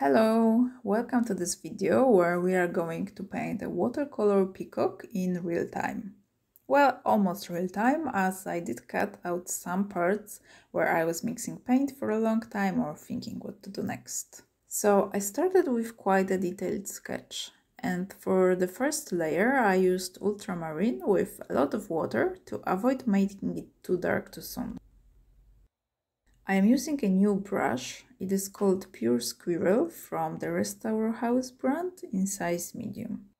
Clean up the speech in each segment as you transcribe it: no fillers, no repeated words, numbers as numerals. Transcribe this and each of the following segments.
Hello, welcome to this video where we are going to paint a watercolor peacock in real time. Well, almost real time, as I did cut out some parts where I was mixing paint for a long time or thinking what to do next. So I started with quite a detailed sketch, and for the first layer I used ultramarine with a lot of water to avoid making it too dark too soon. I am using a new brush. It is called Pure Squirrel from the Restore House brand in size medium.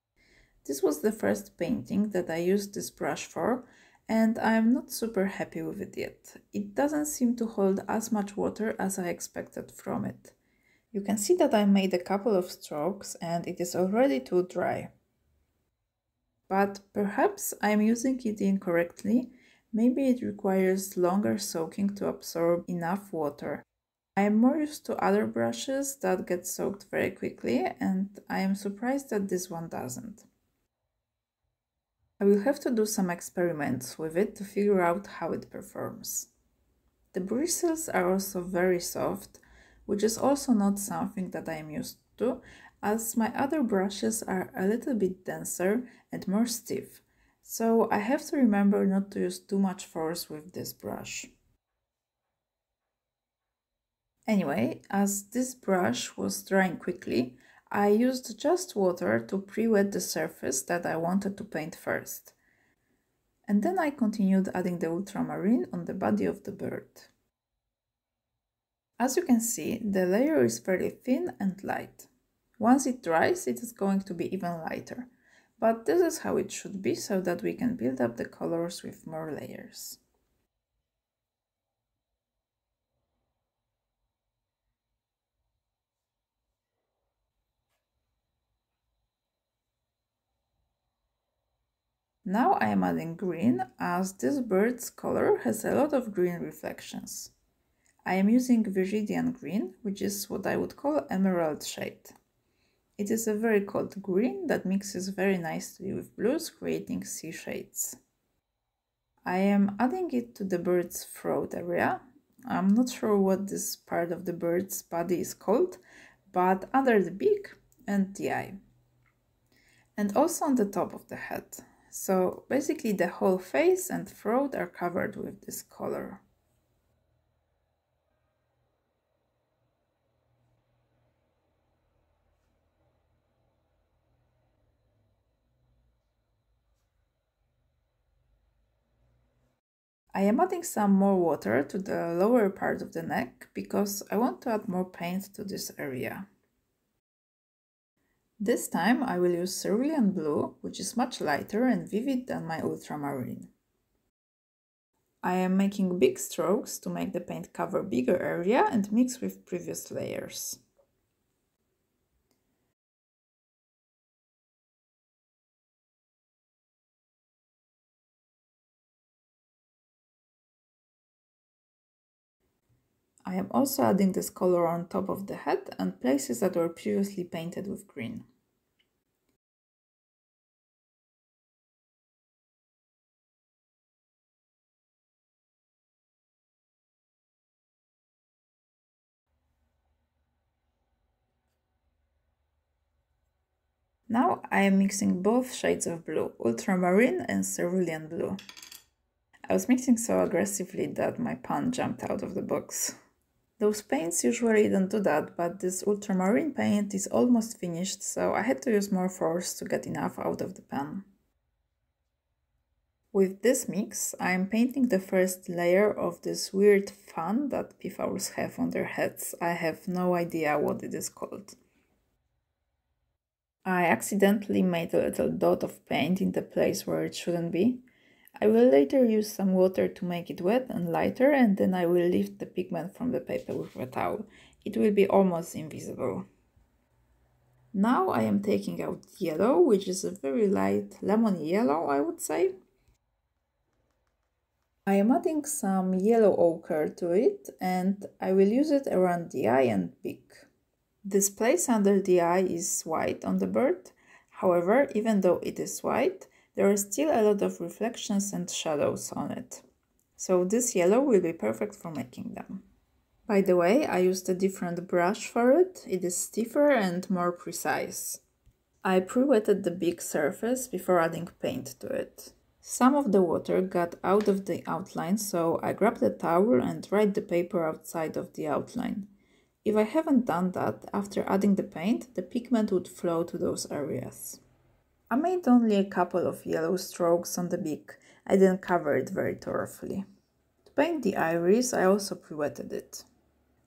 This was the first painting that I used this brush for, and I am not super happy with it yet. It doesn't seem to hold as much water as I expected from it. You can see that I made a couple of strokes and it is already too dry. But perhaps I am using it incorrectly. Maybe it requires longer soaking to absorb enough water. I am more used to other brushes that get soaked very quickly, and I am surprised that this one doesn't. I will have to do some experiments with it to figure out how it performs. The bristles are also very soft, which is also not something that I am used to, as my other brushes are a little bit denser and more stiff. So I have to remember not to use too much force with this brush. Anyway, as this brush was drying quickly, I used just water to pre-wet the surface that I wanted to paint first. And then I continued adding the ultramarine on the body of the bird. As you can see, the layer is very thin and light. Once it dries, it is going to be even lighter. But this is how it should be, so that we can build up the colors with more layers. Now I am adding green, as this bird's color has a lot of green reflections. I am using Viridian green, which is what I would call emerald shade. It is a very cold green that mixes very nicely with blues, creating sea shades. I am adding it to the bird's throat area. I'm not sure what this part of the bird's body is called, but under the beak and the eye. And also on the top of the head. So basically the whole face and throat are covered with this color. I am adding some more water to the lower part of the neck because I want to add more paint to this area. This time I will use cerulean blue, which is much lighter and vivid than my ultramarine. I am making big strokes to make the paint cover bigger area and mix with previous layers. I am also adding this color on top of the head and places that were previously painted with green. Now I am mixing both shades of blue, ultramarine and cerulean blue. I was mixing so aggressively that my pan jumped out of the box. Those paints usually don't do that, but this ultramarine paint is almost finished, so I had to use more force to get enough out of the pan. With this mix, I am painting the first layer of this weird fan that peafowls have on their heads. I have no idea what it is called. I accidentally made a little dot of paint in the place where it shouldn't be. I will later use some water to make it wet and lighter, and then I will lift the pigment from the paper with a towel. It will be almost invisible. Now I am taking out yellow, which is a very light lemon yellow, I would say. I am adding some yellow ochre to it, and I will use it around the eye and beak. This place under the eye is white on the bird. However, even though it is white, there are still a lot of reflections and shadows on it. So this yellow will be perfect for making them. By the way, I used a different brush for it. It is stiffer and more precise. I pre-wetted the big surface before adding paint to it. Some of the water got out of the outline, so I grabbed a towel and dried the paper outside of the outline. If I haven't done that, after adding the paint, the pigment would flow to those areas. I made only a couple of yellow strokes on the beak. I didn't cover it very thoroughly. To paint the iris, I also pre-wetted it.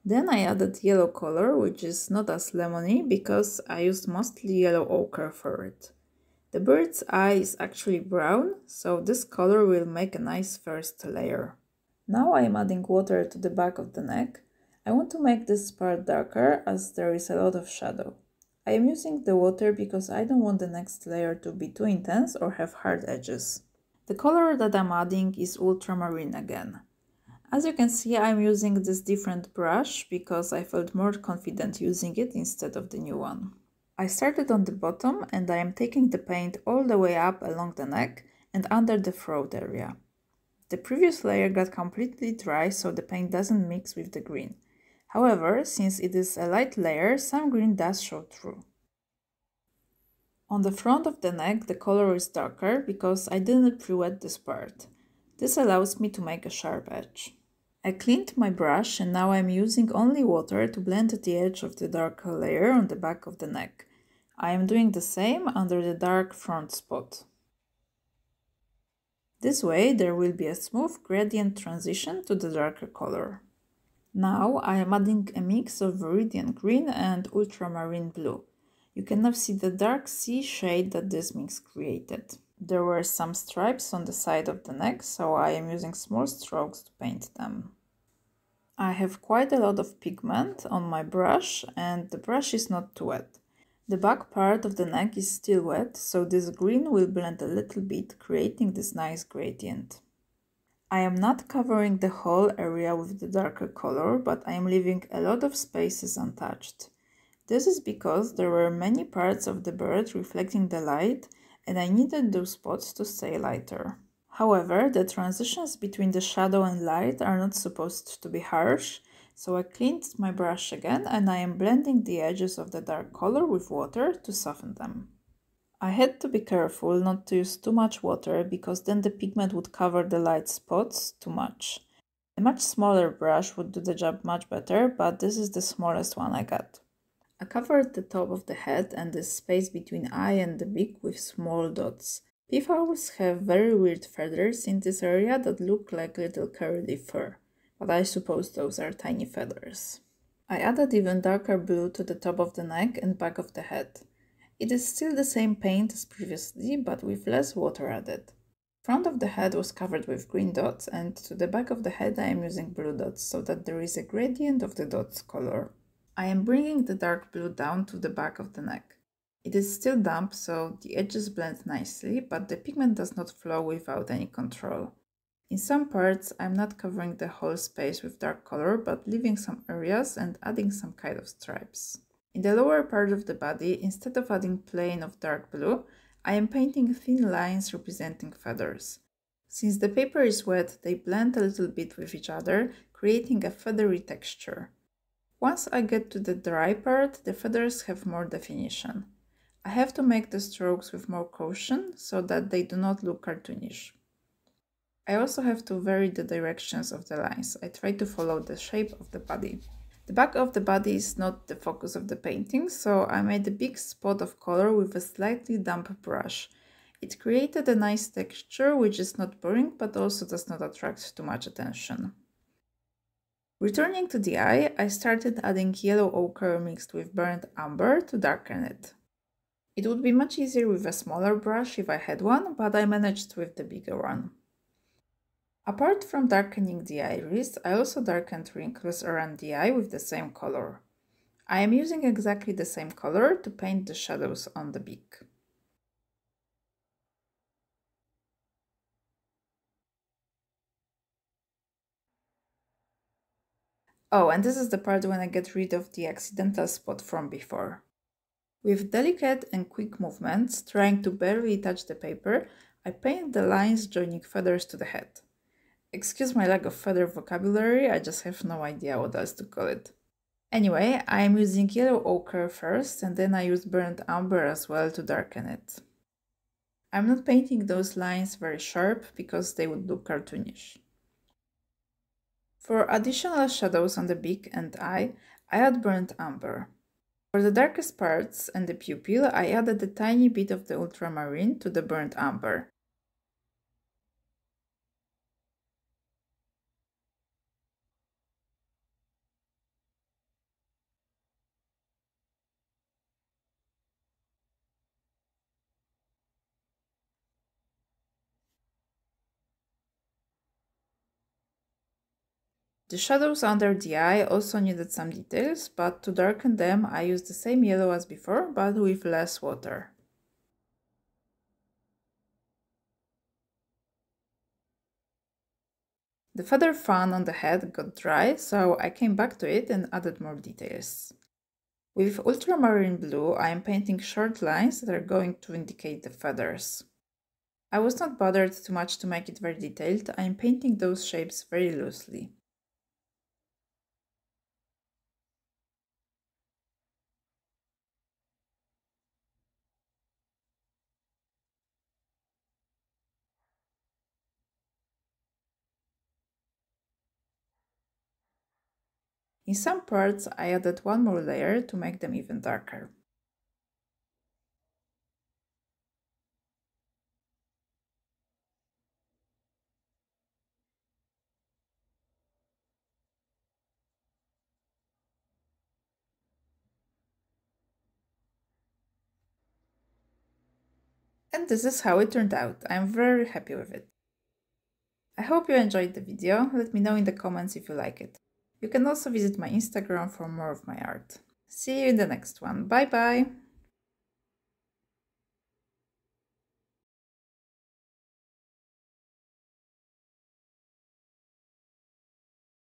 Then I added yellow color, which is not as lemony because I used mostly yellow ochre for it. The bird's eye is actually brown, so this color will make a nice first layer. Now I am adding water to the back of the neck. I want to make this part darker as there is a lot of shadow. I am using the water because I don't want the next layer to be too intense or have hard edges. The color that I'm adding is ultramarine again. As you can see, I'm using this different brush because I felt more confident using it instead of the new one. I started on the bottom and I am taking the paint all the way up along the neck and under the throat area. The previous layer got completely dry, so the paint doesn't mix with the green. However, since it is a light layer, some green does show through. On the front of the neck, the color is darker because I didn't pre-wet this part. This allows me to make a sharp edge. I cleaned my brush and now I'm using only water to blend the edge of the darker layer on the back of the neck. I am doing the same under the dark front spot. This way there will be a smooth gradient transition to the darker color. Now I am adding a mix of Viridian green and ultramarine blue. You can now see the dark sea shade that this mix created. There were some stripes on the side of the neck, so I am using small strokes to paint them. I have quite a lot of pigment on my brush and the brush is not too wet. The back part of the neck is still wet, so this green will blend a little bit, creating this nice gradient. I am not covering the whole area with the darker color, but I am leaving a lot of spaces untouched. This is because there were many parts of the bird reflecting the light and I needed those spots to stay lighter. However, the transitions between the shadow and light are not supposed to be harsh, so I cleaned my brush again and I am blending the edges of the dark color with water to soften them. I had to be careful not to use too much water because then the pigment would cover the light spots too much. A much smaller brush would do the job much better, but this is the smallest one I got. I covered the top of the head and the space between eye and the beak with small dots. Peafowls have very weird feathers in this area that look like little curly fur, but I suppose those are tiny feathers. I added even darker blue to the top of the neck and back of the head. It is still the same paint as previously, but with less water added. Front of the head was covered with green dots, and to the back of the head I am using blue dots so that there is a gradient of the dots color. I am bringing the dark blue down to the back of the neck. It is still damp, so the edges blend nicely, but the pigment does not flow without any control. In some parts, I'm not covering the whole space with dark color, but leaving some areas and adding some kind of stripes. In the lower part of the body, instead of adding plain of dark blue, I am painting thin lines representing feathers. Since the paper is wet, they blend a little bit with each other, creating a feathery texture. Once I get to the dry part, the feathers have more definition. I have to make the strokes with more caution so that they do not look cartoonish. I also have to vary the directions of the lines. I try to follow the shape of the body. The back of the body is not the focus of the painting, so I made a big spot of color with a slightly damp brush. It created a nice texture which is not boring but also does not attract too much attention. Returning to the eye, I started adding yellow ochre mixed with burnt umber to darken it. It would be much easier with a smaller brush if I had one, but I managed with the bigger one. Apart from darkening the iris, I also darkened wrinkles around the eye with the same color. I am using exactly the same color to paint the shadows on the beak. Oh, and this is the part when I get rid of the accidental spot from before. With delicate and quick movements, trying to barely touch the paper, I paint the lines joining feathers to the head. Excuse my lack of further vocabulary, I just have no idea what else to call it. Anyway, I'm using yellow ochre first, and then I use burnt umber as well to darken it. I'm not painting those lines very sharp because they would look cartoonish. For additional shadows on the beak and eye, I add burnt umber. For the darkest parts and the pupil, I added a tiny bit of the ultramarine to the burnt umber. The shadows under the eye also needed some details, but to darken them I used the same yellow as before, but with less water. The feather fan on the head got dry, so I came back to it and added more details. With ultramarine blue, I am painting short lines that are going to indicate the feathers. I was not bothered too much to make it very detailed, I am painting those shapes very loosely. In some parts, I added one more layer to make them even darker. And this is how it turned out. I'm very happy with it. I hope you enjoyed the video. Let me know in the comments if you like it. You can also visit my Instagram for more of my art. See you in the next one. Bye bye!